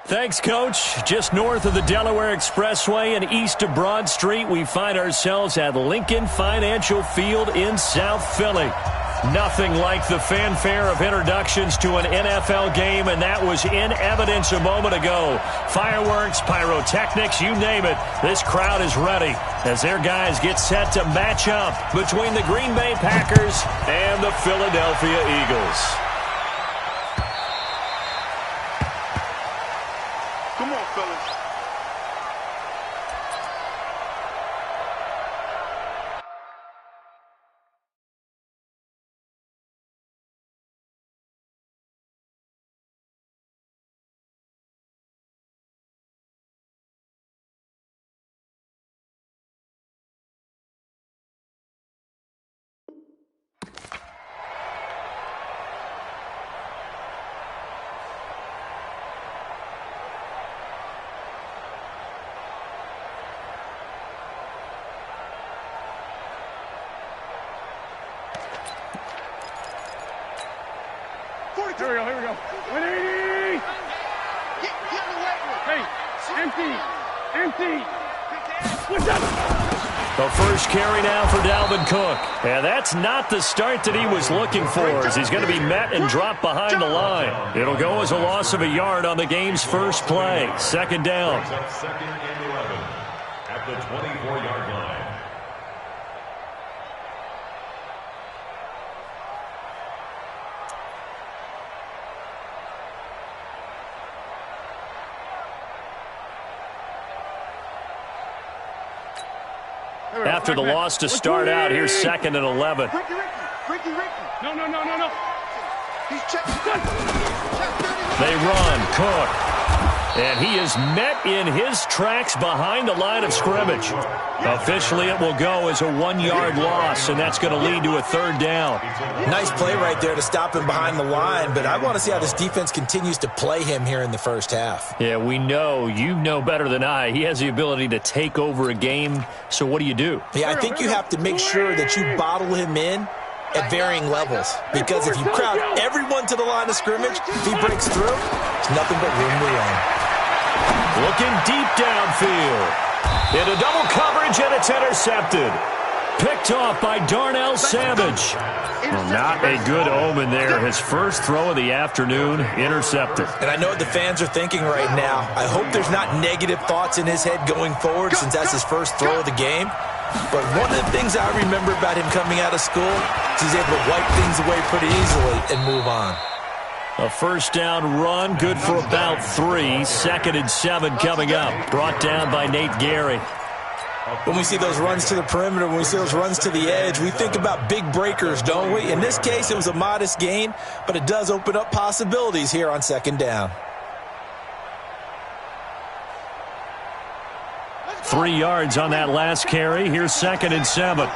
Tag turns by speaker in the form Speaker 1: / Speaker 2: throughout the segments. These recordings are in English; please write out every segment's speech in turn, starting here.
Speaker 1: Thanks, Coach. Just north of the Delaware Expressway and east of Broad Street, we find ourselves at Lincoln Financial Field in South Philly. Nothing like the fanfare of introductions to an NFL game, and that was in evidence a moment ago. Fireworks, pyrotechnics, you name it. This crowd is ready as their guys get set to match up between the Green Bay Packers and the Philadelphia Eagles.
Speaker 2: Come on, fellas.
Speaker 3: Here we go. 180! Hey, empty! What's up?
Speaker 1: The first carry now for Dalvin Cook. And that's not the start that he was looking for, as he's going to be met and dropped behind the line. It'll go as a loss of a yard on the game's first play. Second down.
Speaker 4: Second and 11 at the 24-yard line.
Speaker 1: After the loss to start out, here's second and 11.
Speaker 2: Ricky.
Speaker 3: No.
Speaker 2: He's checking.
Speaker 1: They run. Cook. And he is met in his tracks behind the line of scrimmage. Officially, it will go as a 1-yard loss, and that's going to lead to a third down.
Speaker 5: Nice play right there to stop him behind the line, but I want to see how this defense continues to play him here in the first half.
Speaker 1: Yeah, we know. You know better than I. He has the ability to take over a game, so what do you do?
Speaker 5: Yeah, I think you have to make sure that you bottle him in at varying levels, because if you crowd everyone to the line of scrimmage, if he breaks through, it's nothing but room to run.
Speaker 1: Looking deep downfield. Into double coverage, and it's intercepted. Picked off by Darnell Savage. Well, not a good omen there. His first throw of the afternoon, intercepted.
Speaker 5: And I know what the fans are thinking right now. I hope there's not negative thoughts in his head going forward, since that's his first throw of the game. But one of the things I remember about him coming out of school is he's able to wipe things away pretty easily and move on.
Speaker 1: A first down run, good for about 3. Second and 7 coming up. Brought down by Nate Gary.
Speaker 5: When we see those runs to the perimeter, when we see those runs to the edge, we think about big breakers, don't we? In this case, it was a modest gain, but it does open up possibilities here on second down.
Speaker 1: 3 yards on that last carry. Here's second and 7.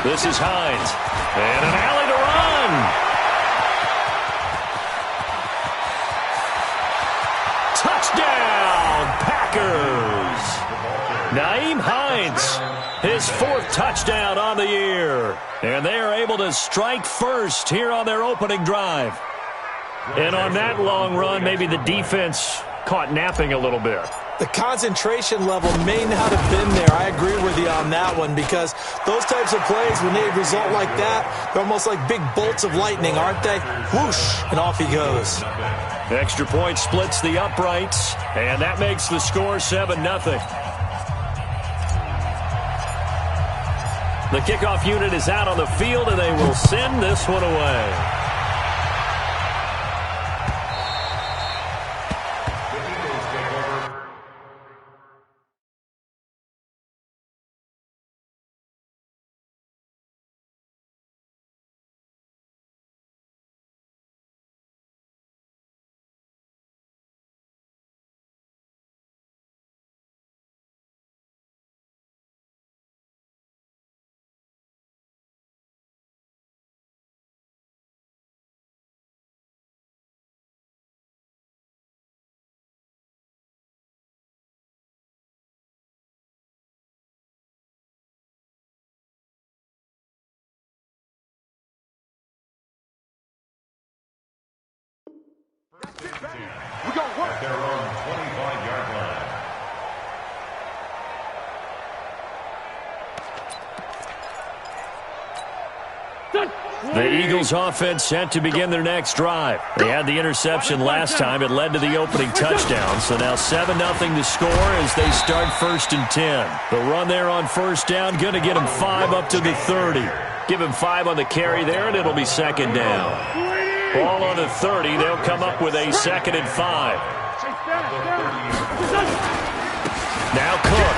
Speaker 1: This is Hines. And an alley to run. Touchdown, Packers. Nyheim Hines, his 4th touchdown on the year. And they are able to strike first here on their opening drive. And on that long run, maybe the defense caught napping a little bit.
Speaker 5: The concentration level may not have been there. I agree with you on that one, because those types of plays, when they result like that, they're almost like big bolts of lightning, aren't they? Whoosh, and off he goes.
Speaker 1: Extra point splits the uprights, and that makes the score 7-0. The kickoff unit is out on the field, and they will send this one away.
Speaker 2: We're going to work.
Speaker 4: At their own 25-yard line.
Speaker 1: The Eagles offense set to begin their next drive. They had the interception last time. It led to the opening touchdown. So now 7-0 to score as they start 1st and 10. The run there on first down, going to get him 5 up to the 30. Give him 5 on the carry there, and it'll be 2nd down. Ball on the 30. They'll come up with a 2nd and 5. Now Cook.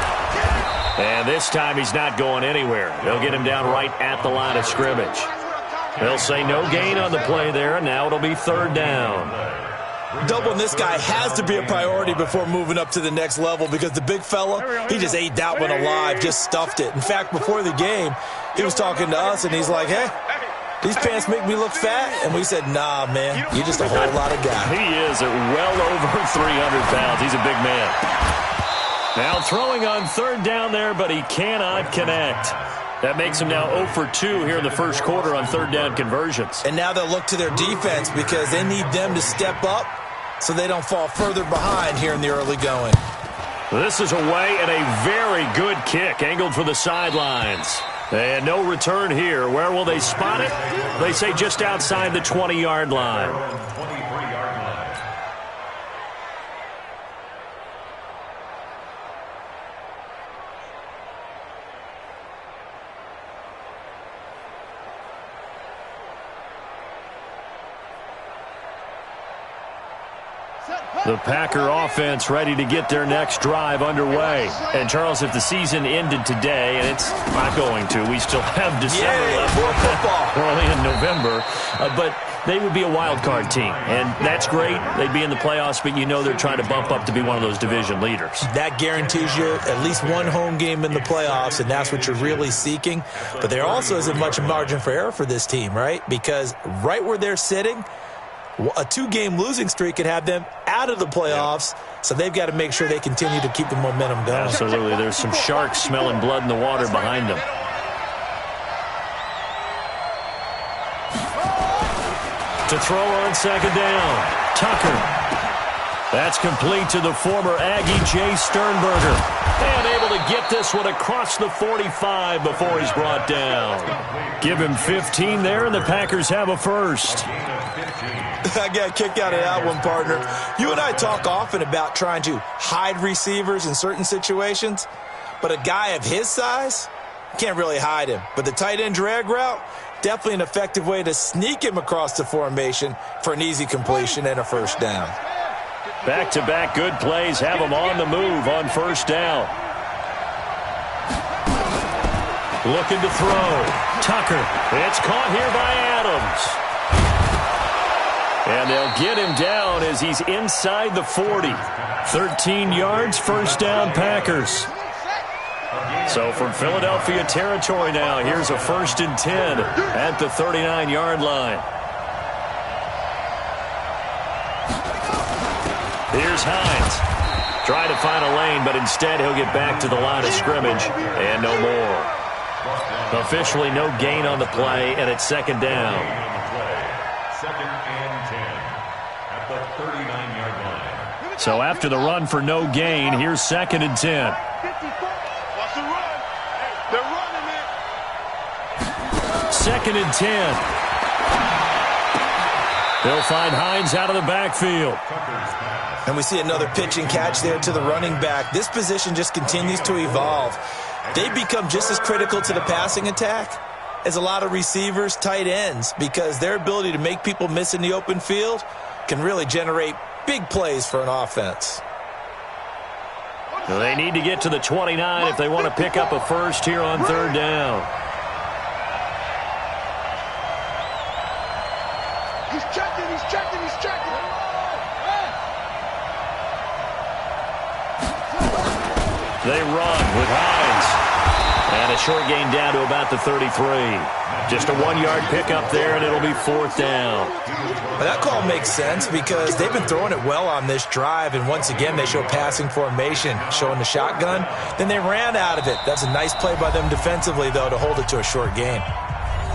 Speaker 1: And this time he's not going anywhere. They'll get him down right at the line of scrimmage. They'll say no gain on the play there, and now it'll be 3rd down.
Speaker 5: Doubling this guy has to be a priority before moving up to the next level because the big fella, he just ate that one alive, just stuffed it. In fact, before the game, he was talking to us, and he's like, hey, these pants make me look fat. And we said, nah, man, you're just a whole lot of guy.
Speaker 1: He is at well over 300 pounds. He's a big man. Now throwing on 3rd down there, but he cannot connect. That makes him now 0 for 2 here in the first quarter on 3rd down conversions.
Speaker 5: And now they'll look to their defense because they need them to step up so they don't fall further behind here in the early going.
Speaker 1: This is away and a very good kick angled for the sidelines. And no return here. Where will they spot it? They say just outside the 20-yard line. The Packer offense ready to get their next drive underway. And, Charles, if the season ended today, and it's not going to, we still have December left.
Speaker 5: More football.
Speaker 1: We're only in November. But they would be a wild card team, and that's great. They'd be in the playoffs, but you know they're trying to bump up to be one of those division leaders.
Speaker 5: That guarantees you at least one home game in the playoffs, and that's what you're really seeking. But there also isn't much margin for error for this team, right? Because right where they're sitting, a 2-game losing streak could have them out of the playoffs, so they've got to make sure they continue to keep the momentum going.
Speaker 1: Absolutely. There's some sharks smelling blood in the water behind them. To throw on 2nd down, Tucker. That's complete to the former Aggie, Jay Sternberger. And able to get this one across the 45 before he's brought down. Give him 15 there, and the Packers have a first.
Speaker 5: I got a kick out of that one, partner. You and I talk often about trying to hide receivers in certain situations, but a guy of his size, can't really hide him. But the tight end drag route, definitely an effective way to sneak him across the formation for an easy completion and a first down.
Speaker 1: Back-to-back good plays have him on the move on first down. Looking to throw. Tucker. It's caught here by Adams. And they'll get him down as he's inside the 40. 13 yards, first down Packers. So from Philadelphia territory now, here's a 1st and 10 at the 39-yard line. Here's Hines. Trying to find a lane, but instead he'll get back to the line of scrimmage and no more. Officially no gain on the play, and it's 2nd down.
Speaker 4: 2nd and 10 at the 39-yard line.
Speaker 1: So after the run for no gain, here's 2nd and 10.
Speaker 2: Watch the run. They're running it.
Speaker 1: 2nd and 10. They'll find Hines out of the backfield.
Speaker 5: And we see another pitch and catch there to the running back. This position just continues to evolve. They become just as critical to the passing attack as a lot of receivers, tight ends, because their ability to make people miss in the open field can really generate big plays for an offense.
Speaker 1: They need to get to the 29 if they want to pick up a first here on 3rd down.
Speaker 2: He's checking, he's checking, he's checking.
Speaker 1: They run with Hines. And a short gain down to about the 33. Just a 1-yard pickup there, and it'll be 4th down.
Speaker 5: But that call makes sense because they've been throwing it well on this drive, and once again they show passing formation, showing the shotgun. Then they ran out of it. That's a nice play by them defensively, though, to hold it to a short gain.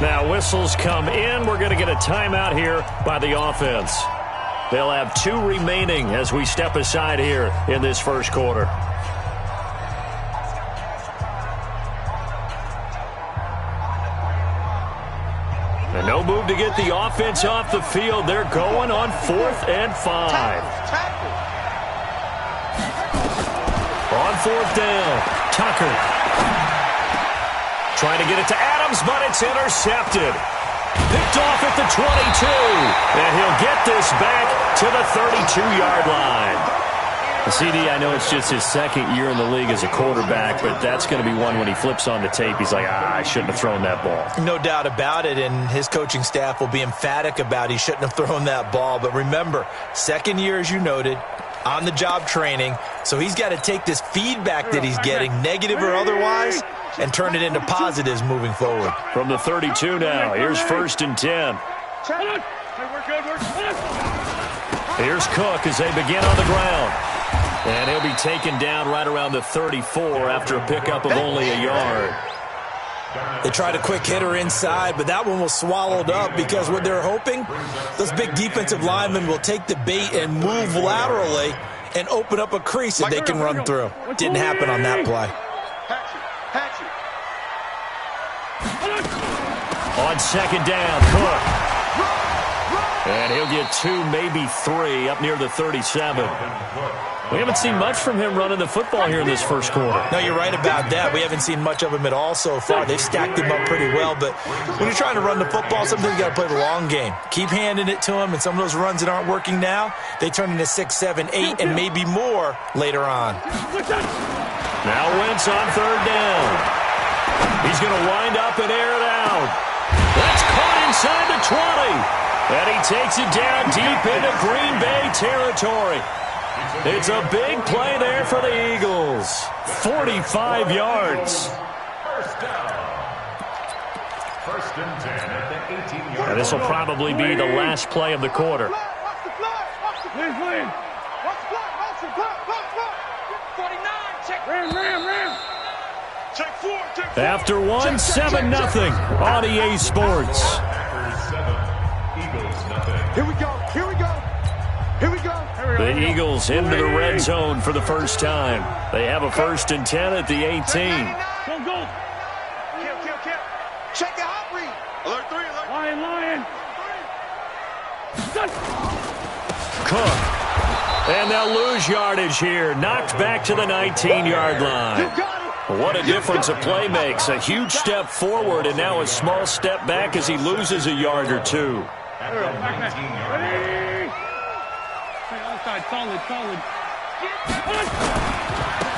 Speaker 1: Now whistles come in. We're going to get a timeout here by the offense. They'll have 2 remaining as we step aside here in this first quarter. And no move to get the offense off the field. They're going on 4th and 5. On 4th down, Tucker. Trying to get it to Adams, but it's intercepted. Picked off at the 22. And he'll get this back to the 32-yard line. CD, I know it's just his 2nd year in the league as a quarterback, but that's going to be one when he flips on the tape. He's like, I shouldn't have thrown that ball.
Speaker 5: No doubt about it, and his coaching staff will be emphatic about he shouldn't have thrown that ball. But remember, 2nd year, as you noted, on-the-job training, so he's got to take this feedback that he's getting, negative or otherwise, and turn it into positives moving forward.
Speaker 1: From the 32 now, here's 1st and 10. Here's Cook as they begin on the ground. And he'll be taken down right around the 34 after a pickup of only a yard.
Speaker 5: They tried a quick hitter inside, but that one was swallowed up because what they're hoping, those big defensive linemen will take the bait and move laterally and open up a crease that they can run through. Didn't happen on that play.
Speaker 1: On 2nd down, Cook. And he'll get 2, maybe 3 up near the 37. We haven't seen much from him running the football here in this first quarter.
Speaker 5: No, you're right about that. We haven't seen much of him at all so far. They've stacked him up pretty well, but when you're trying to run the football, sometimes you got to play the long game. Keep handing it to him, and some of those runs that aren't working now, they turn into 6, 7, 8, and maybe more later on.
Speaker 1: Now Wentz on 3rd down. He's going to wind up and air it out. That's caught inside the 20. And he takes it down deep into Green Bay territory. It's a big play there for the Eagles. 45 yards.
Speaker 4: First and 10 at the 18-yard line.
Speaker 1: And this will probably be the last play of the quarter. After 1, 7-0 on EA Sports.
Speaker 2: Here we go. Here we go. Here we go.
Speaker 1: The Eagles into the red zone for the first time. They have a 1st and 10 at the 18.
Speaker 3: Go.
Speaker 2: Kill. Check the hot read. Alert 3, alert.
Speaker 3: Lion.
Speaker 1: Cook. And they'll lose yardage here. Knocked back to the 19-yard line. What a difference a play makes. A huge step forward and now a small step back as he loses a yard or 2.
Speaker 3: Solid.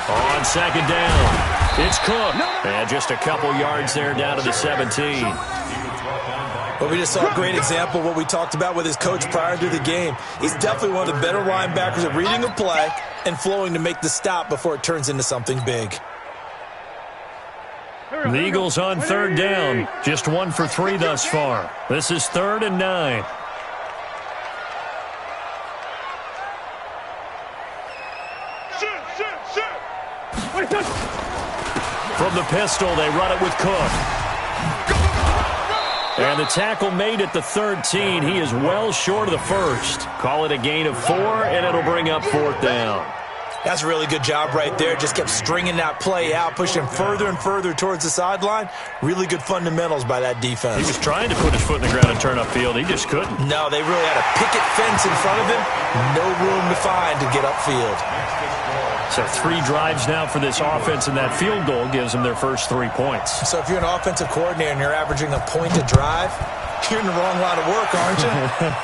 Speaker 1: On 2nd down, it's Cook. And just a couple yards there down to the 17.
Speaker 5: Well, we just saw a great example of what we talked about with his coach prior to the game. He's definitely one of the better linebackers at reading a play and flowing to make the stop before it turns into something big.
Speaker 1: The Eagles on 3rd down. Just 1 for 3 thus far. This is 3rd and 9. From the pistol, they run it with Cook. And the tackle made at the 13. He is well short of the first. Call it a gain of 4, and it'll bring up 4th down.
Speaker 5: That's a really good job right there. Just kept stringing that play out, pushing further and further towards the sideline. Really good fundamentals by that defense.
Speaker 1: He was trying to put his foot in the ground and turn upfield. He just couldn't.
Speaker 5: No, they really had a picket fence in front of him. No room to find to get upfield.
Speaker 1: So 3 drives now for this offense, and that field goal gives them their first 3 points.
Speaker 5: So if you're an offensive coordinator and you're averaging a point a drive, you're in the wrong line of work, aren't you?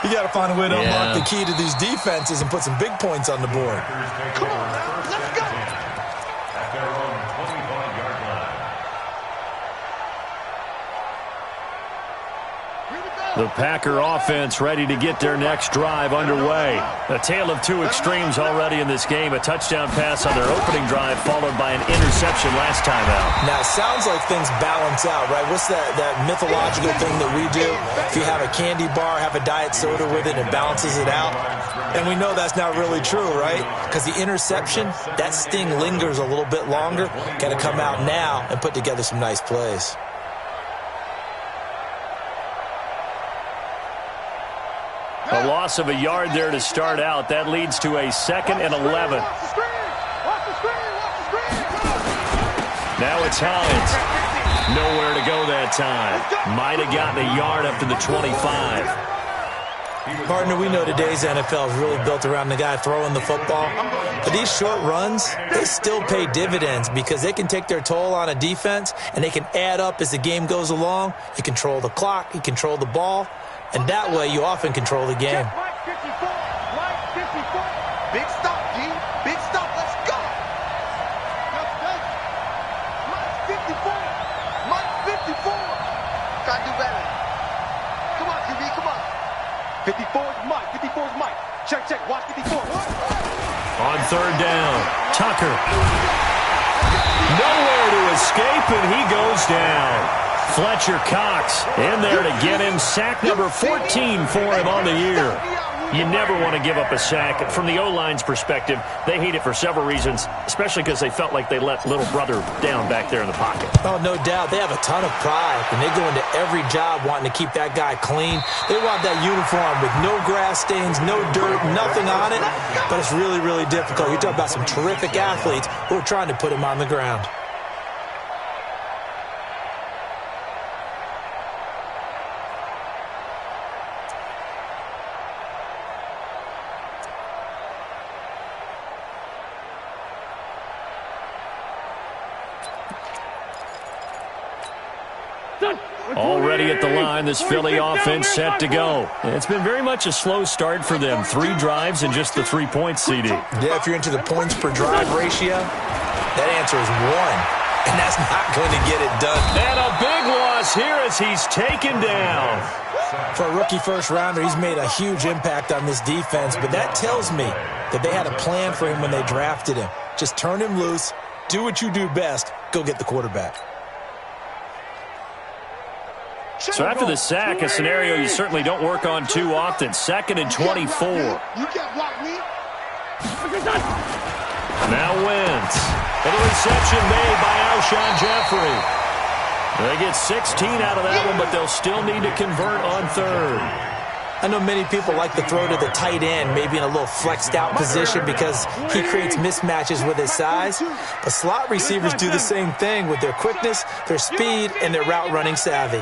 Speaker 5: You got to find a way to unlock the key to these defenses and put some big points on the board.
Speaker 2: Come on, now. Let's go.
Speaker 4: At their own 25-yard line.
Speaker 1: The Packer offense ready to get their next drive underway. A tale of 2 extremes already in this game. A touchdown pass on their opening drive followed by an interception last time out.
Speaker 5: Now, it sounds like things balance out, right? What's that mythological thing that we do? If you have a candy bar, have a diet soda with it, it balances it out. And we know that's not really true, right? Because the interception, that sting lingers a little bit longer. Got to come out now and put together some nice plays.
Speaker 1: A loss of a yard there to start out. That leads to a 2nd and 11. Now it's Hines. Nowhere to go that time. Might have gotten a yard up to the 25.
Speaker 5: Partner, we know today's NFL is really built around the guy throwing the football. But these short runs, they still pay dividends because they can take their toll on a defense and they can add up as the game goes along. You control the clock, you control the ball, and that way you often control the game.
Speaker 2: Big stop, G. Big stop. Let's go. Mike 54. Mike 54. Try to do better. Come on, QB. Come on. 54 is Mike. 54 is Mike. Check, check. Watch 54.
Speaker 1: On 3rd down, Tucker. Nowhere to escape, and he goes down. Fletcher Cox in there to get him. Sack number 14 for him on the year. You never want to give up a sack. From the O-line's perspective, they hate it for several reasons, especially because they felt like they let little brother down back there in the pocket.
Speaker 5: Oh, no doubt. They have a ton of pride, and they go into every job wanting to keep that guy clean. They want that uniform with no grass stains, no dirt, nothing on it, but it's really, really difficult. You're talking about some terrific athletes who are trying to put him on the ground.
Speaker 1: Already at the line, this Philly offense set to go. It's been very much a slow start for them. 3 drives and just the 3 points, CD.
Speaker 5: Yeah, if you're into the points per drive ratio, that answer is 1. And that's not going to get it done.
Speaker 1: And a big loss here as he's taken down.
Speaker 5: For a rookie first-rounder, he's made a huge impact on this defense, but that tells me that they had a plan for him when they drafted him. Just turn him loose, do what you do best, go get the quarterback.
Speaker 1: So after the sack, a scenario you certainly don't work on too often. 2nd and 24. Now Wentz. And a reception made by Alshon Jeffrey. They get 16 out of that one, but they'll still need to convert on 3rd.
Speaker 5: I know many people like to throw to the tight end, maybe in a little flexed out position because he creates mismatches with his size. But slot receivers do the same thing with their quickness, their speed, and their route running savvy.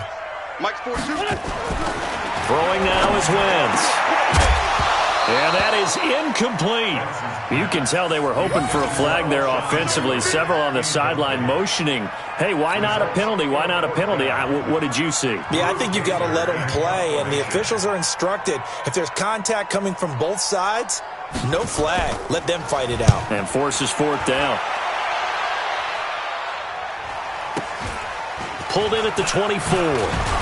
Speaker 2: Mike's 4-2.
Speaker 1: Throwing now is Wentz. And that is incomplete. You can tell they were hoping for a flag there offensively. Several on the sideline motioning, hey, why not a penalty? Why not a penalty? What did you see?
Speaker 5: Yeah, I think you've got to let them play, and the officials are instructed. If there's contact coming from both sides, no flag. Let them fight it out.
Speaker 1: And forces 4th down. Pulled in at the 24.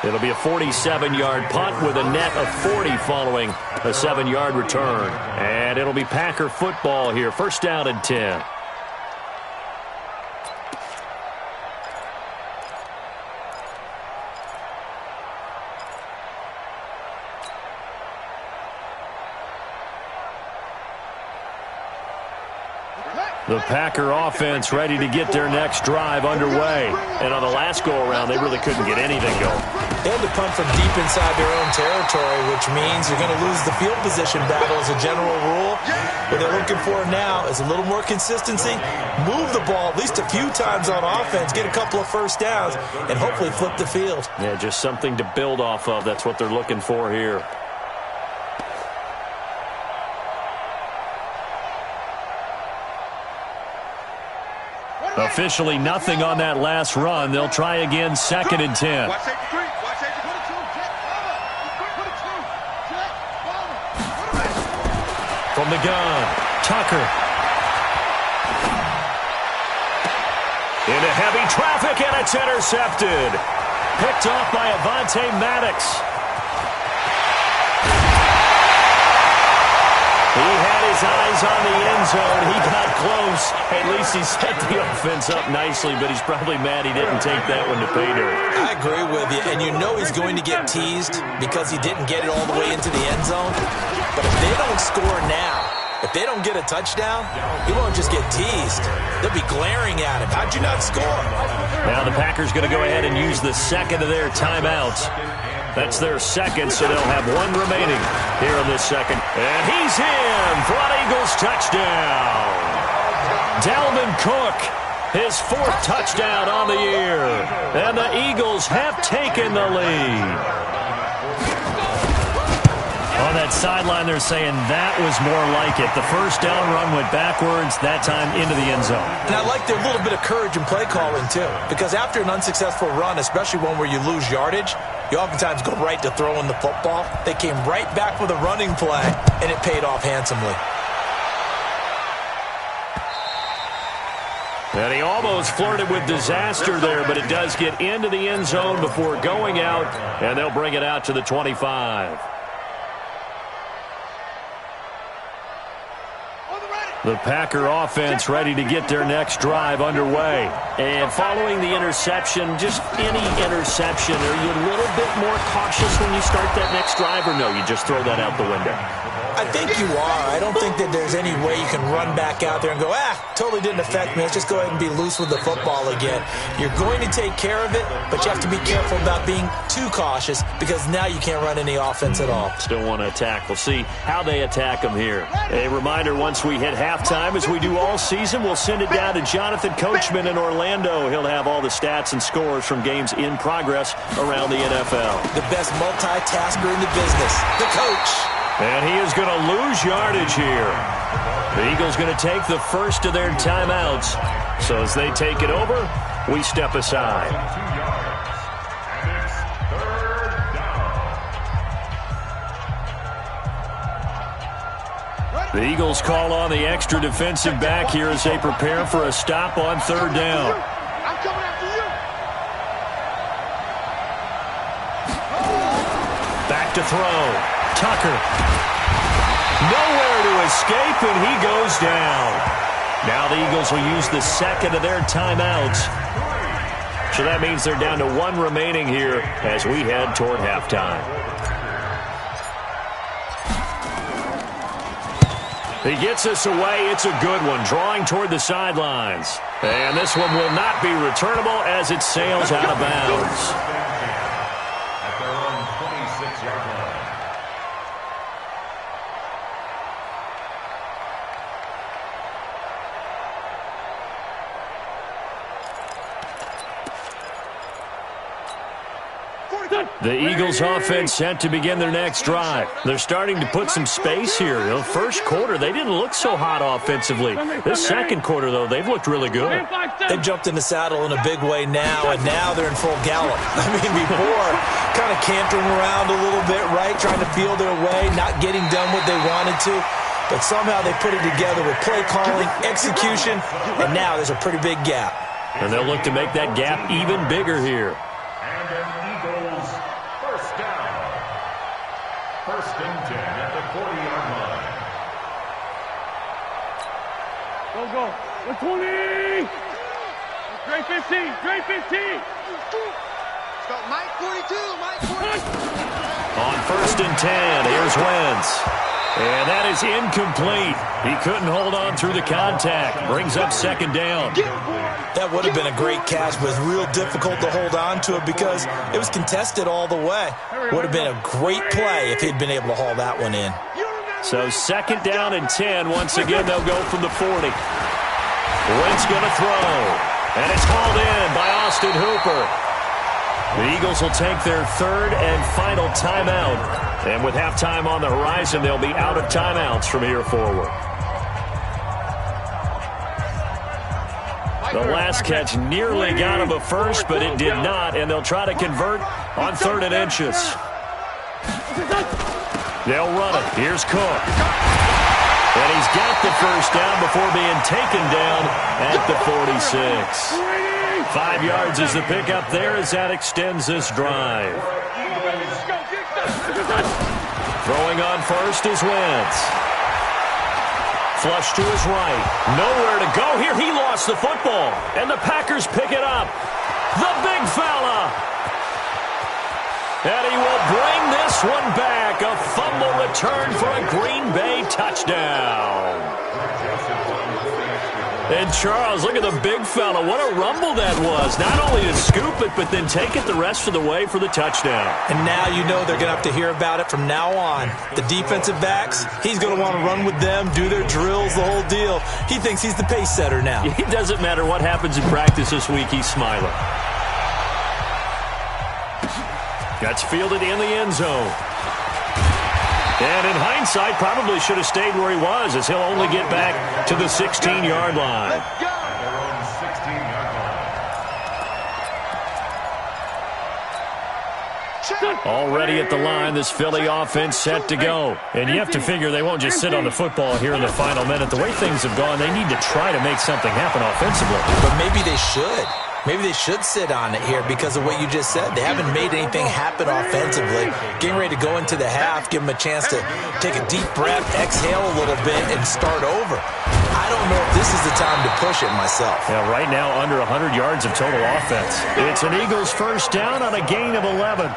Speaker 1: It'll be a 47-yard punt with a net of 40 following a 7-yard return. And it'll be Packer football here. 1st down and 10. The Packer offense ready to get their next drive underway. And on the last go-around, they really couldn't get anything going.
Speaker 5: They had to punt from deep inside their own territory, which means you're going to lose the field position battle as a general rule. What they're looking for now is a little more consistency, move the ball at least a few times on offense, get a couple of first downs, and hopefully flip the field.
Speaker 1: Yeah, just something to build off of. That's what they're looking for here. Officially nothing on that last run. They'll try again, 2nd and 10. From the gun, Tucker. Into heavy traffic, and it's intercepted. Picked off by Avonte Maddox. He had his eyes on the end zone. He got close. At least he set the offense up nicely, but he's probably mad he didn't take that one to pay dirt.
Speaker 5: I agree with you, and you know he's going to get teased because he didn't get it all the way into the end zone. But if they don't score now, if they don't get a touchdown, he won't just get teased. They'll be glaring at him. How'd you not score?
Speaker 1: Now the Packers going to go ahead and use the 2nd of their timeouts. That's their second, so they'll have one remaining here in this second. And he's in for an Eagles touchdown. Dalvin Cook, his fourth touchdown on the year. And the Eagles have taken the lead. On that sideline, they're saying that was more like it. The first down run went backwards, that time into the end zone.
Speaker 5: And I like their little bit of courage in play calling, too. Because after an unsuccessful run, especially one where you lose yardage, you oftentimes go right to throwing the football. They came right back with a running play, and it paid off handsomely.
Speaker 1: And he almost flirted with disaster there, but it does get into the end zone before going out, and they'll bring it out to the 25. The Packer offense ready to get their next drive underway. And following the interception, just any interception, are you a little bit more cautious when you start that next drive, or no, you just throw that out the window?
Speaker 5: I think you are. I don't think that there's any way you can run back out there and go, totally didn't affect me. Let's just go ahead and be loose with the football again. You're going to take care of it, but you have to be careful about being too cautious because now you can't run any offense at all.
Speaker 1: Still want to attack. We'll see how they attack them here. A reminder, once we hit halftime, as we do all season, we'll send it down to Jonathan Coachman in Orlando. He'll have all the stats and scores from games in progress around the NFL.
Speaker 5: The best multitasker in the business, the coach.
Speaker 1: And he is going to lose yardage here. The Eagles going to take the first of their timeouts. So as they take it over, we step aside.
Speaker 4: 2 yards. And it's 3rd down.
Speaker 1: The Eagles call on the extra defensive back here as they prepare for a stop on 3rd down.
Speaker 2: I'm coming after you.
Speaker 1: Back to throw. Tucker. Nowhere to escape, and he goes down. Now the Eagles will use the second of their timeouts. So that means they're down to one remaining here as we head toward halftime. He gets us away. It's a good one, drawing toward the sidelines. And this one will not be returnable as it sails out of bounds.
Speaker 4: At their own 26-yard line.
Speaker 1: The Eagles offense set to begin their next drive. They're starting to put some space here. The first quarter, they didn't look so hot offensively. This second quarter, though, they've looked really good.
Speaker 5: They've jumped in the saddle in a big way now, and now they're in full gallop. I mean, before, kind of cantering around a little bit, right, trying to feel their way, not getting done what they wanted to. But somehow they put it together with play calling, execution, and now there's a pretty big gap.
Speaker 1: And they'll look to make that gap even bigger here.
Speaker 4: And an Eagles 1st down. 1st and 10 at the 40-yard line.
Speaker 3: Go. 120. Straight 15. Straight 15.
Speaker 2: Start Mike 42. Mike 42.
Speaker 1: On 1st and 10, here's Wentz. And that is incomplete. He couldn't hold on through the contact. Brings up 2nd down.
Speaker 5: That would have been a great catch, but it's real difficult to hold on to it because it was contested all the way. Would have been a great play if he'd been able to haul that one in.
Speaker 1: So 2nd down and 10. Once again, they'll go from the 40. Wentz going to throw. And it's hauled in by Austin Hooper. The Eagles will take their 3rd and final timeout. And with halftime on the horizon, they'll be out of timeouts from here forward. The last catch nearly got him a first, but it did not, and they'll try to convert on 3rd and inches. They'll run it. Here's Cook. And he's got the first down before being taken down at the 46. 5 yards is the pickup there as that extends this drive. Throwing on first is Wentz. Flush to his right. Nowhere to go here. He lost the football. And the Packers pick it up. The big fella. And he will bring this one back. A fumble return for a Green Bay touchdown. And Charles, look at the big fella. What a rumble that was. Not only to scoop it, but then take it the rest of the way for the touchdown.
Speaker 5: And now you know they're going to have to hear about it from now on. The defensive backs, he's going to want to run with them, do their drills, the whole deal. He thinks he's the pace setter now.
Speaker 1: It doesn't matter what happens in practice this week. He's smiling. Gets fielded in the end zone. And in hindsight, probably should have stayed where he was, as he'll only get back to the 16-yard line. Already at the line, this Philly offense set to go. And you have to figure they won't just sit on the football here in the final minute. The way things have gone, they need to try to make something happen offensively.
Speaker 5: But maybe they should. Maybe they should sit on it here because of what you just said. They haven't made anything happen offensively. Getting ready to go into the half, give them a chance to take a deep breath, exhale a little bit, and start over. I don't know if this is the time to push it myself.
Speaker 1: Yeah, right now under 100 yards of total offense. It's an Eagles first down on a gain of 11.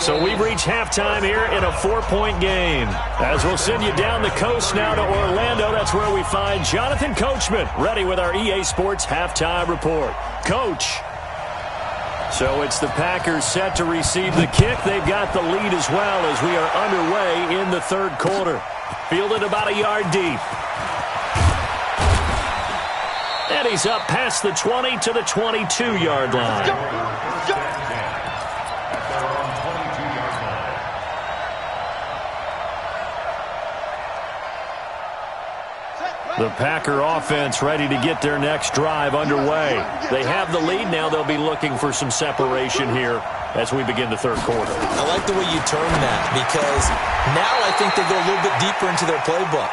Speaker 1: So we've reached halftime here in a 4-point game. As we'll send you down the coast now to Orlando, that's where we find Jonathan Coachman, ready with our EA Sports halftime report. Coach. So it's the Packers set to receive the kick. They've got the lead as well as we are underway in the third quarter. Fielded about a yard deep. And he's up past the 20 to the 22-yard line. The Packer offense ready to get their next drive underway. They have the lead now. They'll be looking for some separation here as we begin the third quarter.
Speaker 5: I like the way you term that because now I think they go a little bit deeper into their playbook.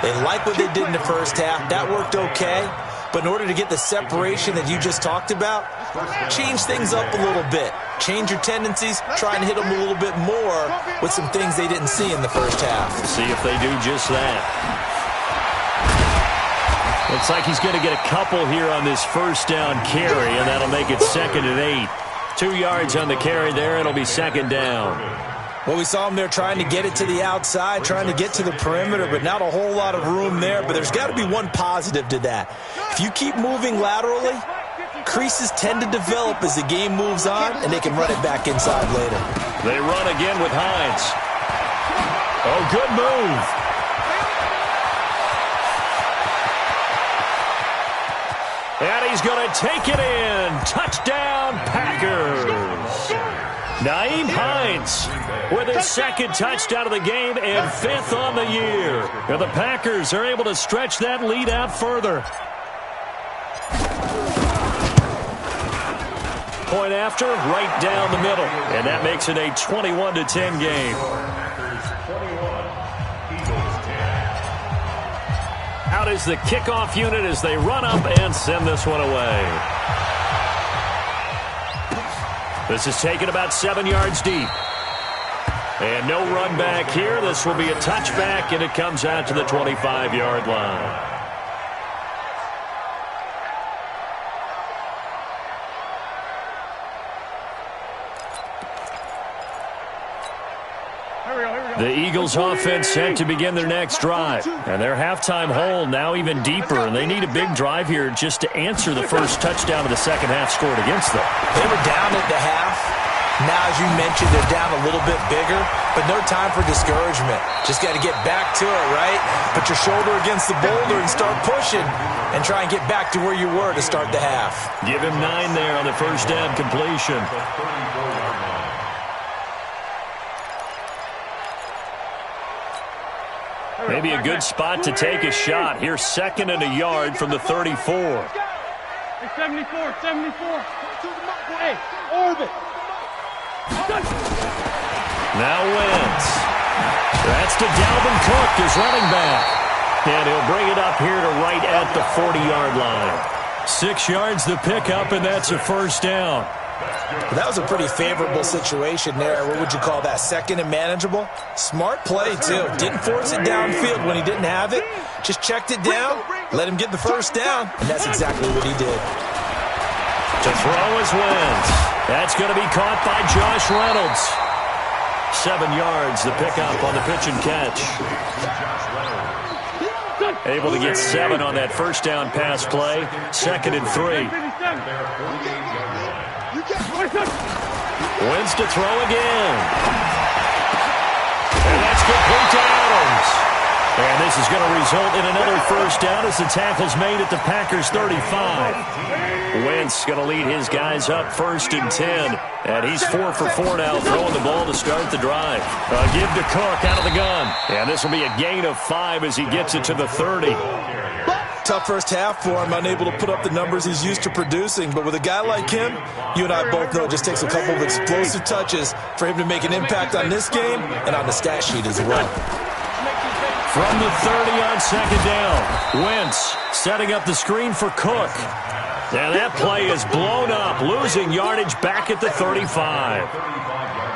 Speaker 5: They like what they did in the first half. That worked okay. But in order to get the separation that you just talked about, change things up a little bit. Change your tendencies, try and hit them a little bit more with some things they didn't see in the first half.
Speaker 1: See if they do just that. Looks like he's going to get a couple here on this first down carry, and that'll make it 2nd and 8. 2 yards on the carry there. It'll be second down.
Speaker 5: Well, we saw him there trying to get it to the outside, trying to get to the perimeter, but not a whole lot of room there. But there's got to be one positive to that. If you keep moving laterally, creases tend to develop as the game moves on, and they can run it back inside later.
Speaker 1: They run again with Hines. Oh, good move. And he's going to take it in. Touchdown, Packers. Nyheim Hines with his second touchdown of the game and 5th on the year. And the Packers are able to stretch that lead out further. Point after, right down the middle. And that makes it a 21-10 game. Out is the kickoff unit as they run up and send this one away. This is taken about 7 yards deep. And no run back here. This will be a touchback, and it comes out to the 25-yard line. The Eagles offense set to begin their next drive. And their halftime hole now even deeper. And they need a big drive here just to answer the first touchdown of the second half scored against them.
Speaker 5: They were down at the half. Now, as you mentioned, they're down a little bit bigger. But no time for discouragement. Just got to get back to it, right? Put your shoulder against the boulder and start pushing. And try and get back to where you were to start the half.
Speaker 1: Give him 9 there on the first down completion. Maybe a good spot to take a shot. Here's 2nd and a yard from the 34.
Speaker 3: Hey, 74, 74. Hey, orbit.
Speaker 1: Now Wentz. That's to Dalvin Cook, his running back. And he'll bring it up here to right at the 40-yard line. 6 yards the pickup, and that's a first down.
Speaker 5: That was a pretty favorable situation there. What would you call that? 2nd and manageable? Smart play, too. Didn't force it downfield when he didn't have it. Just checked it down, let him get the first down, and that's exactly what he did.
Speaker 1: To throw is Wentz. That's going to be caught by Josh Reynolds. 7 yards, the pickup on the pitch and catch. Able to get 7 on that first down pass play. 2nd and 3. Wins to throw again. And that's complete to Adams. And this is going to result in another first down as the tackle's made at the Packers' 35. Wentz going to lead his guys up 1st and 10. And he's 4 for 4 now, throwing the ball to start the drive. Give to Cook out of the gun. And this will be a gain of 5 as he gets it to the 30.
Speaker 5: Tough first half for him, unable to put up the numbers he's used to producing. But with a guy like him, you and I both know it just takes a couple of explosive touches for him to make an impact on this game and on the stat sheet as well.
Speaker 1: From the 30 on 2nd down, Wentz setting up the screen for Cook. And that play is blown up, losing yardage back at the 35.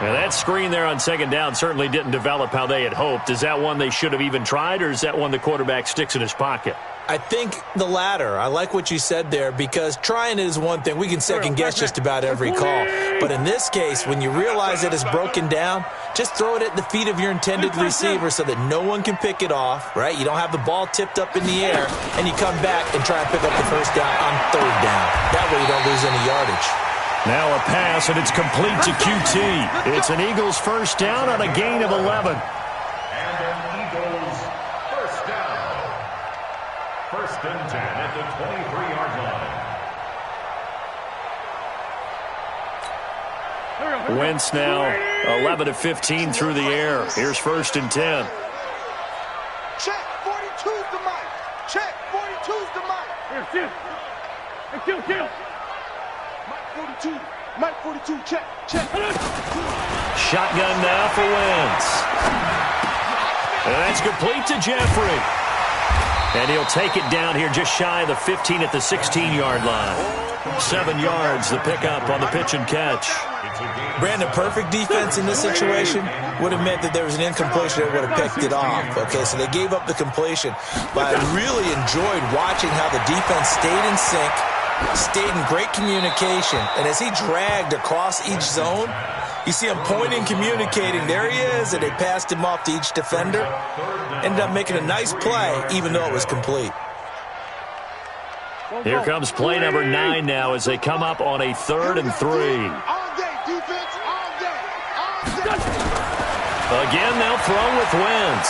Speaker 1: Now that screen there on 2nd down certainly didn't develop how they had hoped. Is that one they should have even tried, or is that one the quarterback sticks in his pocket?
Speaker 5: I think the latter. I like what you said there, because trying it is one thing. We can second-guess just about every call. But in this case, when you realize it is broken down, just throw it at the feet of your intended receiver so that no one can pick it off, right? You don't have the ball tipped up in the air, and you come back and try and pick up the first down on 3rd down. That way you don't lose any yardage.
Speaker 1: Now a pass, and it's complete to QT. It's an Eagles first down on a gain of 11.
Speaker 4: And an Eagles first down. 1st and 10 at the 23-yard line.
Speaker 1: Wentz now 11 of 15 through the air. Here's 1st and 10.
Speaker 2: Check, 42's the mic. Check, 42's the mic.
Speaker 3: Here, kill.
Speaker 2: Mike 42, check.
Speaker 1: Shotgun now for Wentz. And that's complete to Jeffrey. And he'll take it down here just shy of the 15 at the 16-yard line. 7 yards, the pickup on the pitch and catch.
Speaker 5: Brandon, perfect defense in this situation would have meant that there was an incompletion that would have picked it off. Okay, so they gave up the completion. But I really enjoyed watching how the defense stayed in sync, stayed in great communication. And as he dragged across each zone, you see him pointing, communicating. There he is, and they passed him off to each defender. Ended up making a nice play, even though it was complete.
Speaker 1: Here comes play number 9 now as they come up on a 3rd and 3.
Speaker 2: All day, defense, all day, all day.
Speaker 1: Again, they'll throw with Wentz.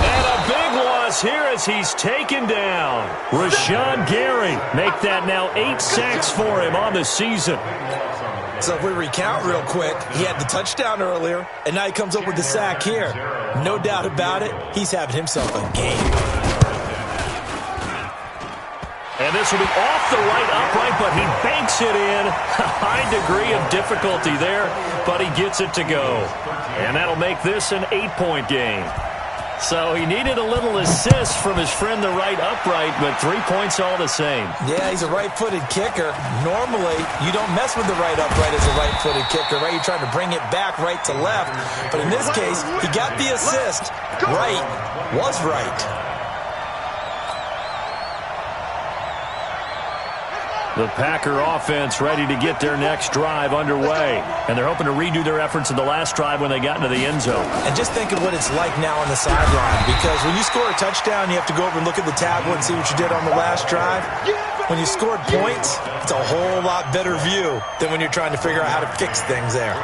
Speaker 1: And a big loss here as he's taken down. Rashawn Gary make that now 8 sacks for him on the season.
Speaker 5: So if we recount real quick, he had the touchdown earlier, and now he comes up with the sack here. No doubt about it, he's having himself a game.
Speaker 1: And this will be off the right upright, but he banks it in. A high degree of difficulty there, but he gets it to go. And that'll make this an 8-point game. So he needed a little assist from his friend the right upright, but 3 points all the same.
Speaker 5: Yeah, he's a right-footed kicker. Normally, you don't mess with the right upright as a right-footed kicker, right? You're trying to bring it back right to left. But in this case, he got the assist. Right was right.
Speaker 1: The Packer offense ready to get their next drive underway. And they're hoping to redo their efforts in the last drive when they got into the end zone.
Speaker 5: And just think of what it's like now on the sideline. Because when you score a touchdown, you have to go over and look at the tablet and see what you did on the last drive. When you scored points, it's a whole lot better view than when you're trying to figure out how to fix things there.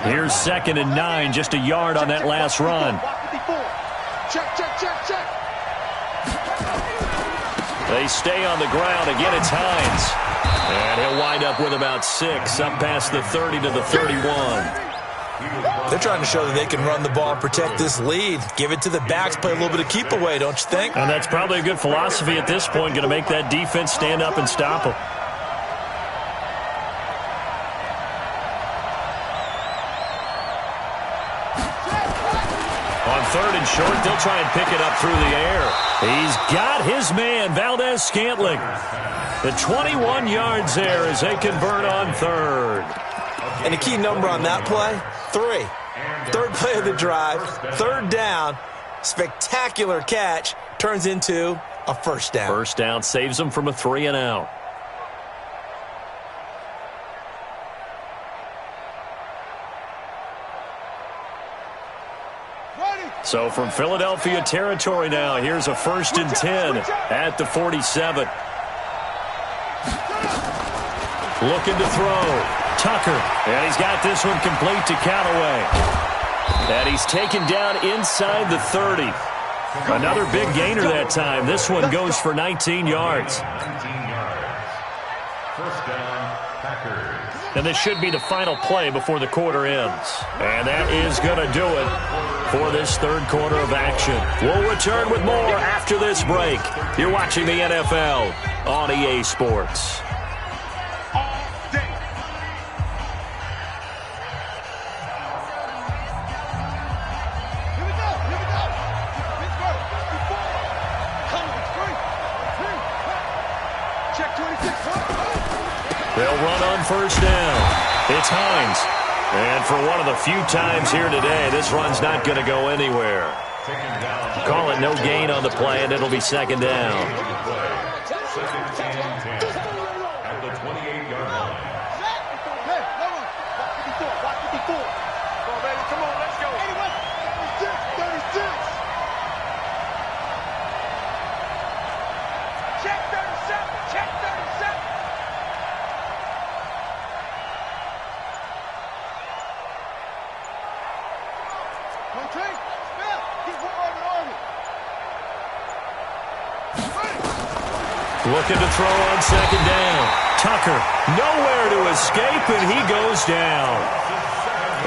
Speaker 1: Here's 2nd and 9, just a yard on that last run.
Speaker 2: Check.
Speaker 1: They stay on the ground. Again, it's Hines. And he'll wind up with about 6, up past the 30 to the 31.
Speaker 5: They're trying to show that they can run the ball and protect this lead. Give it to the backs, play a little bit of keep away, don't you think?
Speaker 1: And that's probably a good philosophy at this point, going to make that defense stand up and stop them. On 3rd and short, they'll try and pick it up through the air. He's got his man, Valdez-Scantling. The 21 yards there as they convert on 3rd.
Speaker 5: And the key number on that play, 3. 3rd play of the drive, 3rd down, spectacular catch, turns into a first down.
Speaker 1: First down saves them from a 3 and out. So from Philadelphia territory now, here's a 1st and 10 at the 47. Looking to throw. Tucker. And he's got this one complete to Callaway. And he's taken down inside the 30. Another big gainer that time. This one goes for 19 yards.
Speaker 4: 19 yards. First down, Packers.
Speaker 1: And this should be the final play before the quarter ends. And that is going to do it for this third quarter of action. We'll return with more after this break. You're watching the NFL on EA Sports. They'll run on first down. It's Hines. And for one of the few times here today, this run's not going to go anywhere. Call it no gain on the play, and it'll be second down.
Speaker 4: Second and 10 at the 28-yard line.
Speaker 2: Watch 54. Come on, baby. Come on, let's go. 36. Check 37. Check 37.
Speaker 1: Looking to throw on second down. Tucker, nowhere to escape, and he goes down.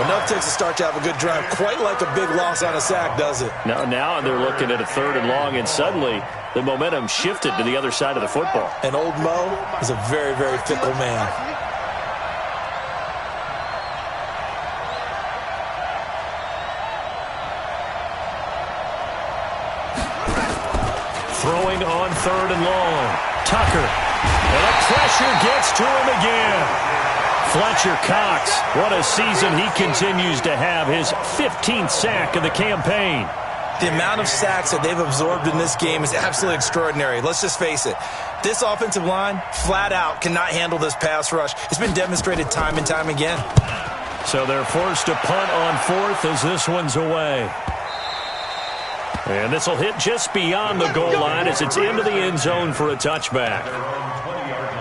Speaker 5: Enough takes to start to have a good drive. Quite like a big loss on a sack, does it?
Speaker 1: Now they're looking at a 3rd and long, and suddenly the momentum shifted to the other side of the football.
Speaker 5: And old Mo is a very, very fickle man.
Speaker 1: Throwing on 3rd and long. Tucker. And the pressure gets to him again. Fletcher Cox. What a season he continues to have. His 15th sack of the campaign.
Speaker 5: The amount of sacks that they've absorbed in this game is absolutely extraordinary. Let's just face it. This offensive line, flat out, cannot handle this pass rush. It's been demonstrated time and time again.
Speaker 1: So they're forced to punt on 4th as this one's away. And this will hit just beyond the goal line as it's into the end zone for a touchback.
Speaker 4: 20-yard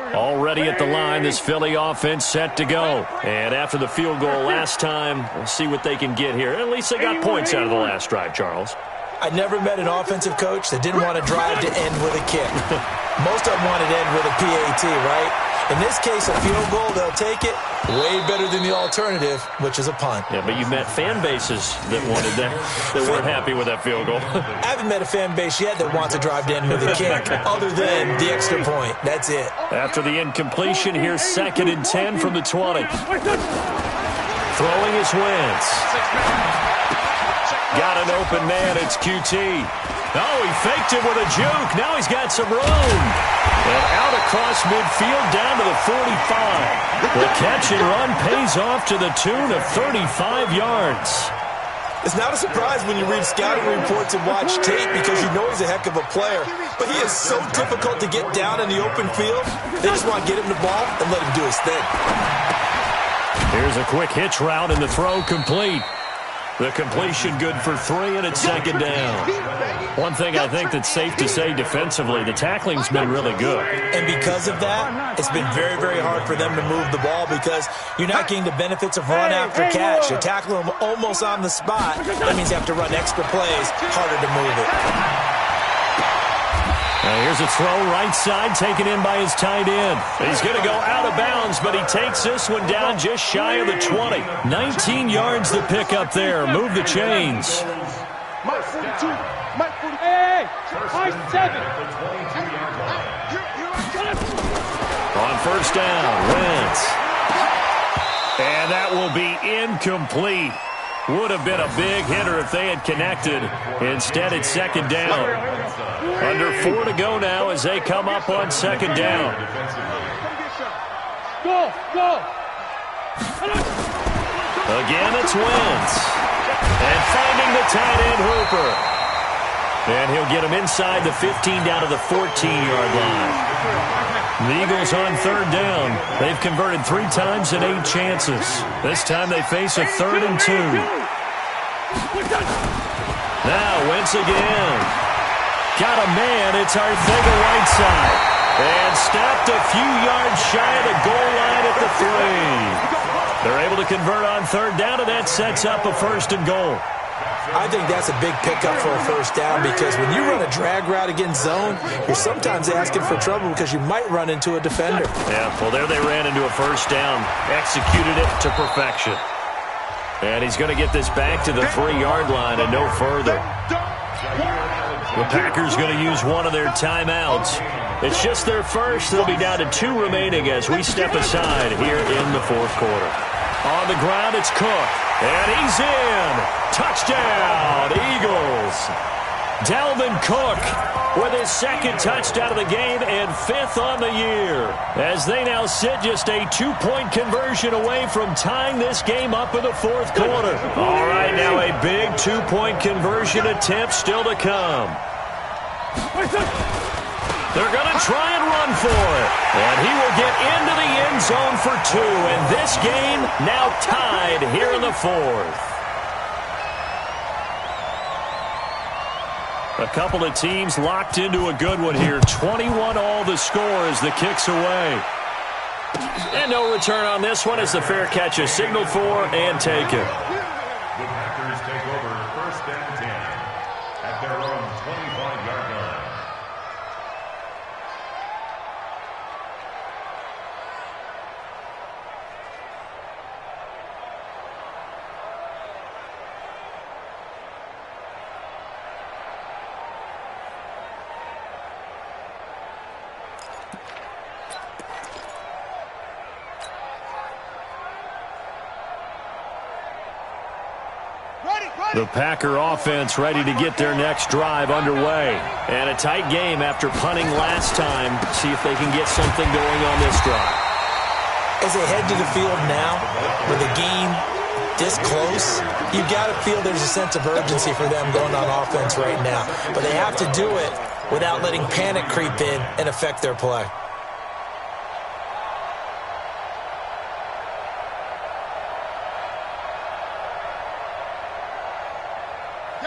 Speaker 4: line.
Speaker 1: Already at the line, this Philly offense set to go. And after the field goal last time, we'll see what they can get here. At least they got points out of the last drive, Charles.
Speaker 5: I never met an offensive coach that didn't want to drive to end with a kick. Most of them want to end with a PAT, right? In this case, a field goal, they'll take it. Way better than the alternative, which is a punt.
Speaker 1: Yeah, but you met fan bases that wanted that, that weren't happy with that field goal.
Speaker 5: I haven't met a fan base yet that wants to drive to end with a kick, other than the extra point. That's it.
Speaker 1: After the incompletion, here's 2nd and 10 from the 20. Throwing is Wentz. Got an open man. It's QT. Oh, he faked it with a juke. Now he's got some room. And out across midfield down to the 45. The catch and run pays off to the tune of 35 yards.
Speaker 5: It's not a surprise when you read scouting reports and watch tape because you know he's a heck of a player. But he is so difficult to get down in the open field. They just want to get him the ball and let him do his thing.
Speaker 1: Here's a quick hitch route and the throw complete. The completion good for 3, and it's 2nd down. One thing I think that's safe to say defensively, the tackling's been really good.
Speaker 5: And because of that, it's been very, very hard for them to move the ball because you're not getting the benefits of run after catch. You tackle them almost on the spot. That means you have to run extra plays, harder to move it.
Speaker 1: Now here's a throw right side taken in by his tight end. He's going to go out of bounds, but he takes this one down just shy of the 20. 19 yards to pick up there. Move the chains.
Speaker 2: Mike 42. Mike 42.
Speaker 3: Hey, Mike 7.
Speaker 1: On first down, Wentz. And that will be incomplete. Would have been a big hitter if they had connected. Instead, it's 2nd down. Under 4 to go now as they come up on 2nd down.
Speaker 3: Go.
Speaker 1: Again, it's Wentz. And finding the tight end Hooper. And he'll get him inside the 15 down to the 14-yard line. The Eagles on third down. They've converted 3 times in 8 chances. This time they face a 3rd and 2. Now Wentz again. Got a man. It's Arcega-Whiteside. And stopped a few yards shy of the goal line at the 3. They're able to convert on third down, and that sets up a 1st and goal.
Speaker 5: I think that's a big pickup for a 1st down because when you run a drag route against zone, you're sometimes asking for trouble because you might run into a defender.
Speaker 1: Yeah, well, there they ran into a 1st down. Executed it to perfection. And he's going to get this back to the 3-yard line and no further. The Packers going to use one of their timeouts. It's just their first. They'll be down to 2 remaining as we step aside here in the 4th quarter. On the ground, it's Cook. And he's in. Touchdown, Eagles. Dalvin Cook with his 2nd touchdown of the game and 5th on the year. As they now sit just a 2-point conversion away from tying this game up in the 4th quarter. All right, now a big 2-point conversion attempt still to come. They're going to try and run for it. And he will get into the end zone for 2. And this game now tied here in the 4th. A couple of teams locked into a good one here. 21 all the score as the kick's away. And no return on this one as the fair catch is signaled for and taken.
Speaker 4: The Packers take over 1st and 10 at their own 25-yard line.
Speaker 1: The Packer offense ready to get their next drive underway. And a tight game after punting last time. See if they can get something going on this drive.
Speaker 5: As they head to the field now, with the game this close, you've got to feel there's a sense of urgency for them going on offense right now. But they have to do it without letting panic creep in and affect their play.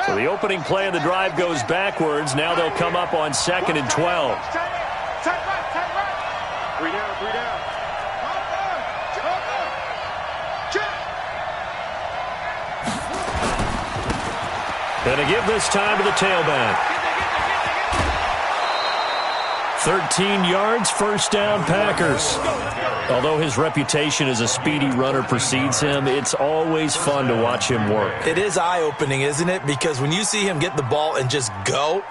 Speaker 1: So the opening play of the drive goes backwards. Now they'll come up on 2nd and 12.
Speaker 2: Tight right. 3 down, 3 down.
Speaker 1: And to give this time to the tailback. 13 yards, 1st down, Packers. Although his reputation as a speedy runner precedes him, it's always fun to watch him work.
Speaker 5: It is eye-opening, isn't it? Because when you see him get the ball and just go,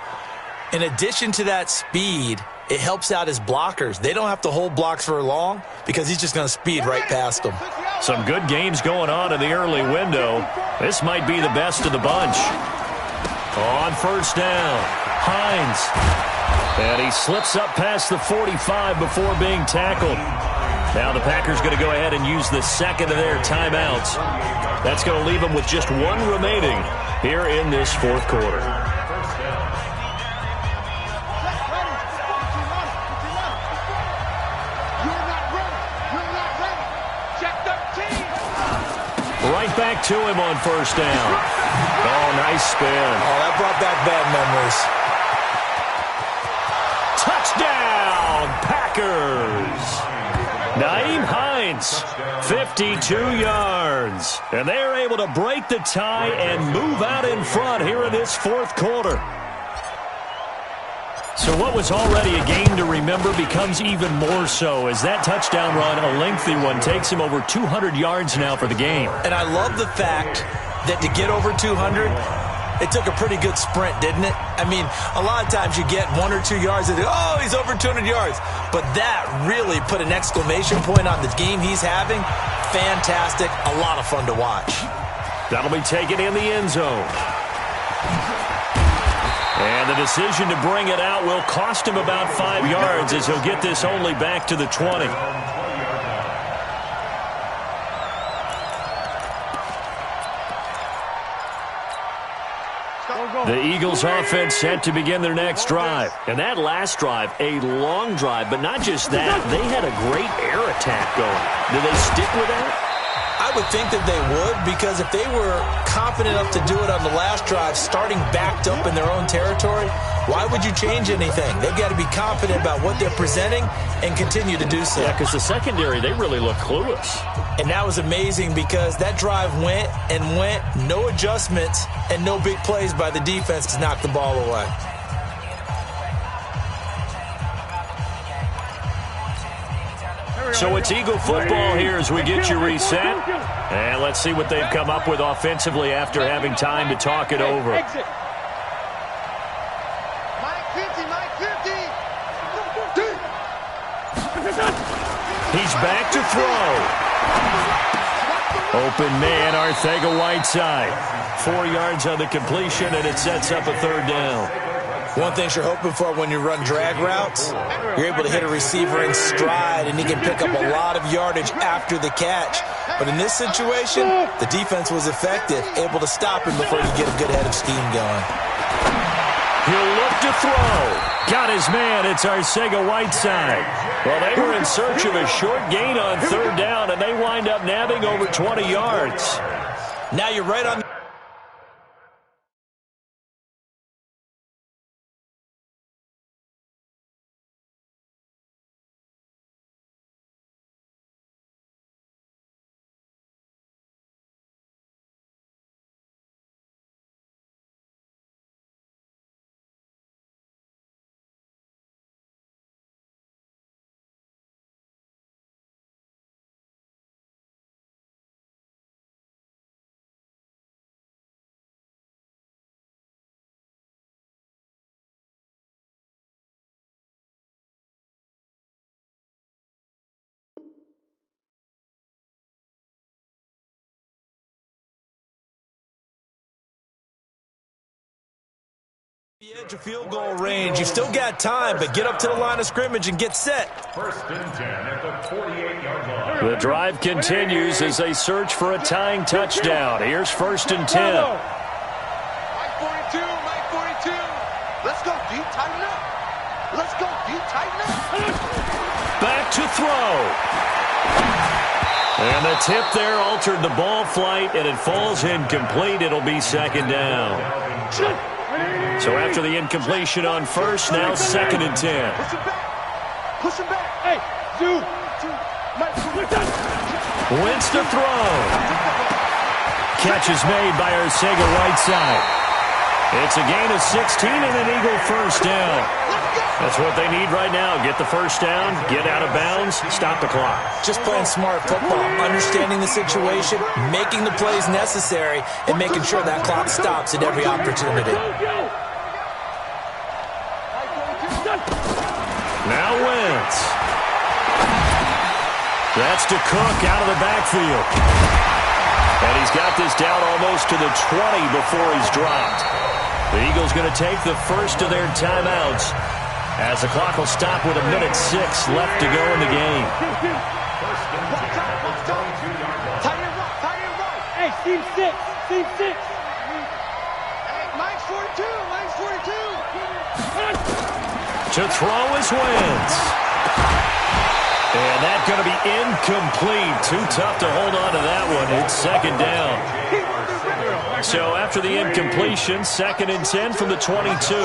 Speaker 5: in addition to that speed, it helps out his blockers. They don't have to hold blocks for long because he's just going to speed right past them.
Speaker 1: Some good games going on in the early window. This might be the best of the bunch. On 1st down, Hines. And he slips up past the 45 before being tackled. Now the Packers going to go ahead and use the 2nd of their timeouts. That's going to leave them with just 1 remaining here in this 4th quarter. Right back to him on 1st down. Oh, nice spin.
Speaker 5: Oh, that brought back bad memories.
Speaker 1: Touchdown, Packers. Nyheim Hines, 52 yards. And they're able to break the tie and move out in front here in this 4th quarter. So what was already a game to remember becomes even more so as that touchdown run, a lengthy one, takes him over 200 yards now for the game.
Speaker 5: And I love the fact that to get over 200, it took a pretty good sprint, didn't it? I mean, a lot of times you get 1 or 2 yards and oh, he's over 200 yards. But that really put an exclamation point on the game he's having. Fantastic. A lot of fun to watch.
Speaker 1: That'll be taken in the end zone. And the decision to bring it out will cost him about 5 yards as he'll get this only back to the 20. The Eagles offense set to begin their next drive. And that last drive, a long drive, but not just that. They had a great air attack going. Do they stick with that?
Speaker 5: I would think that they would, because if they were confident enough to do it on the last drive, starting backed up in their own territory, why would you change anything? They've got to be confident about what they're presenting and continue to do so.
Speaker 1: Yeah, because the secondary, they really look clueless.
Speaker 5: And that was amazing because that drive went and went, no adjustments, and no big plays by the defense to knock the ball away.
Speaker 1: So it's Eagle football here as we get you reset. And let's see what they've come up with offensively after having time to talk it over.
Speaker 2: Mike 50, Mike 50.
Speaker 1: He's back to throw. Open man, Arcega-Whiteside. 4 yards on the completion, and it sets up a third down.
Speaker 5: One thing you're hoping for when you run drag routes, you're able to hit a receiver in stride, and he can pick up a lot of yardage after the catch. But in this situation, the defense was effective, able to stop him before you get a good head of steam going.
Speaker 1: He'll look to throw. Got his man. It's Arcega-Whiteside. Well, they were in search of a short gain on third down, and they wind up nabbing over 20 yards.
Speaker 5: Now you're right on. The edge of field goal range. You've still got time, but get up to the line of scrimmage and get set.
Speaker 4: First and 10 at the 48-yard line.
Speaker 1: The drive continues as they search for a tying touchdown. Here's first and 10.
Speaker 2: Mike 42, Mike 42. Let's go, deep, tighten up. Let's go, deep, tighten up.
Speaker 1: Back to throw. And the tip there altered the ball flight, and it falls incomplete. It'll be second down. So after the incompletion on first, now second and 10.
Speaker 2: Push him back. Push him back. Hey, dude.
Speaker 1: Wentz to throw. Catch is made by Arcega-Whiteside. It's a gain of 16 and an Eagle first down. That's what they need right now. Get the first down, get out of bounds, stop the clock.
Speaker 5: Just playing smart football, understanding the situation, making the plays necessary, and making sure that clock stops at every opportunity.
Speaker 1: Now Wentz. That's to Cook out of the backfield. And he's got this down almost to the 20 before he's dropped. The Eagles going to take the first of their timeouts as the clock will stop with 1:06 left to go in the game.
Speaker 3: Hey, team 6, team 6.
Speaker 2: Hey, Mike's 42, Mike's 42.
Speaker 1: To throw is Wentz. And that's going to be incomplete. Too tough to hold on to that one. It's second down. So after the incompletion, second and 10 from the 22.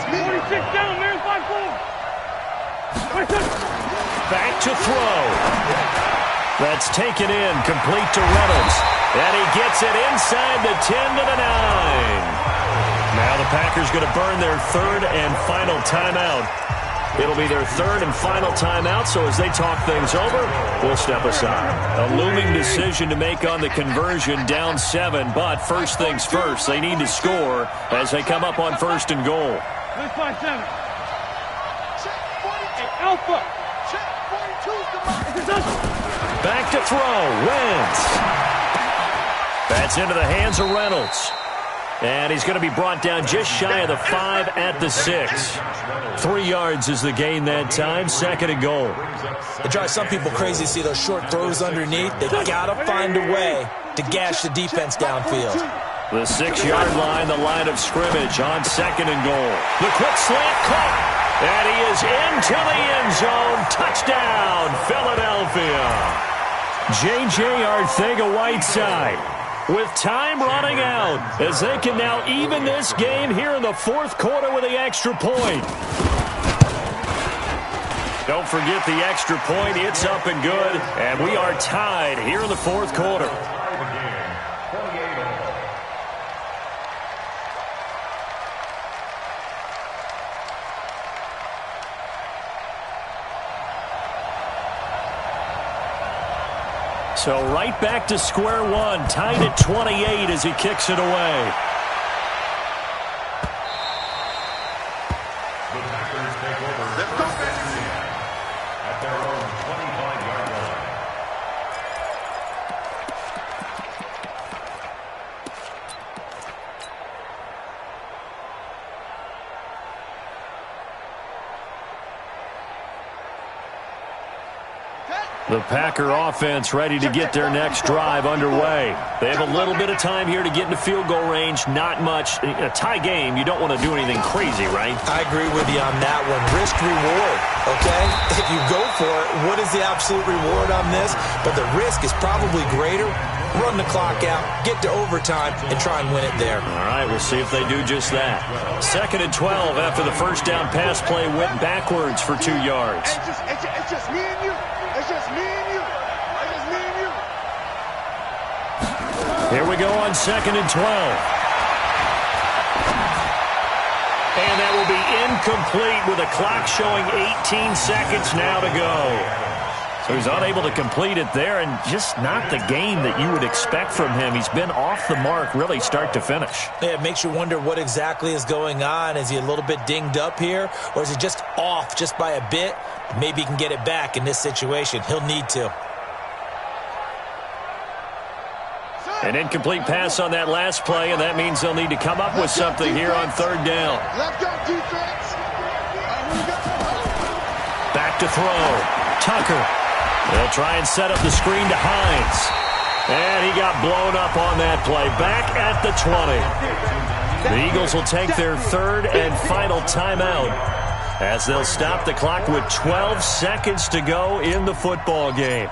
Speaker 3: 46 down, man, 5-4.
Speaker 1: Back to throw. That's taken in, complete to Reynolds. And he gets it inside the 10 to the 9. Now the Packers going to burn their third and final timeout. It'll be their third and final timeout, so as they talk things over, we'll step aside. A looming decision to make on the conversion, down 7, but first things first, they need to score as they come up on first and goal.
Speaker 3: 5-7. Hey, Alpha.
Speaker 1: Back to throw, Wentz. That's into the hands of Reynolds. And he's going to be brought down just shy of the 5 at the 6. 3 yards is the gain that time, second and goal.
Speaker 5: It drives some people crazy to see those short throws underneath. They've got to find a way to gash the defense downfield.
Speaker 1: The 6-yard line, the line of scrimmage on 2nd and goal. The quick slant caught. And he is into the end zone. Touchdown, Philadelphia. J.J. Arcega-Whiteside with time running out as they can now even this game here in the 4th quarter with the extra point. Don't forget the extra point. It's up and good. And we are tied here in the 4th quarter. So right back to square one, tied at 28 as he kicks it away.
Speaker 4: The Packers take over at their own 25-yard line.
Speaker 1: The Packer offense ready to get their next drive underway. They have a little bit of time here to get into field goal range. Not much. A tie game, you don't want to do anything crazy, right?
Speaker 5: I agree with you on that one. Risk reward, okay? If you go for it, what is the absolute reward on this? But the risk is probably greater. Run the clock out, get to overtime, and try and win it there.
Speaker 1: All right, we'll see if they do just that. 2nd and 12 after the first down pass play went backwards for 2 yards.
Speaker 2: It's just me and you. It's just me and you. It's just me and you.
Speaker 1: Here we go on 2nd and 12. And that will be incomplete with a clock showing 18 seconds now to go. So he's unable to complete it there, and just not the game that you would expect from him. He's been off the mark really start to finish.
Speaker 5: Yeah, it makes you wonder what exactly is going on. Is he a little bit dinged up here, or is he just off just by a bit? Maybe he can get it back in this situation. He'll need to.
Speaker 1: An incomplete pass on that last play, and that means they'll need to come up with something here on 3rd down.
Speaker 2: Let's go, defense.
Speaker 1: Back to throw. Tucker. They'll try and set up the screen to Hines. And he got blown up on that play. Back at the 20. The Eagles will take their 3rd and final timeout as they'll stop the clock with 12 seconds to go in the football game.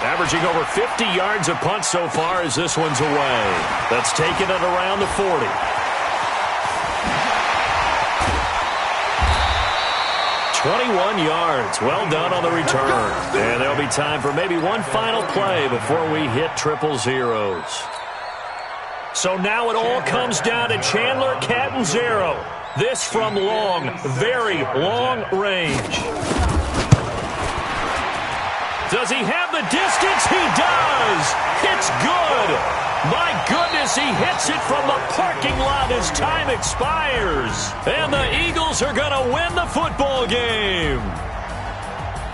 Speaker 1: Averaging over 50 yards a punt so far as this one's away. That's taken it around the 40. 21 yards. Well done on the return. And there'll be time for maybe one final play before we hit triple zeros. So now it all comes down to Chandler Catanzaro. This from long, very long range. Does he have the distance? He does. It's good. My goodness, he hits it from the parking lot as time expires. And the Eagles are going to win the football game.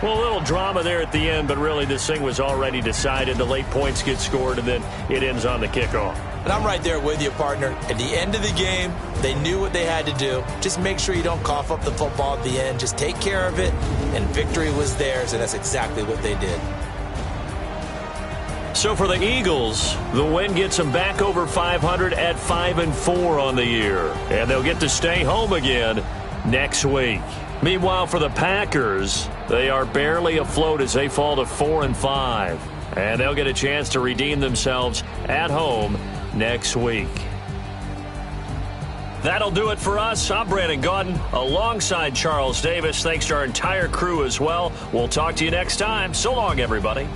Speaker 1: Well, a little drama there at the end, but really this thing was already decided. The late points get scored, and then it ends on the kickoff.
Speaker 5: And I'm right there with you, partner. At the end of the game, they knew what they had to do. Just make sure you don't cough up the football at the end. Just take care of it, and victory was theirs, and that's exactly what they did.
Speaker 1: So for the Eagles, the win gets them back over 500 at 5-4 on the year. And they'll get to stay home again next week. Meanwhile, for the Packers, they are barely afloat as they fall to 4-5. And they'll get a chance to redeem themselves at home next week. That'll do it for us. I'm Brandon Gaudin alongside Charles Davis. Thanks to our entire crew as well. We'll talk to you next time. So long, everybody.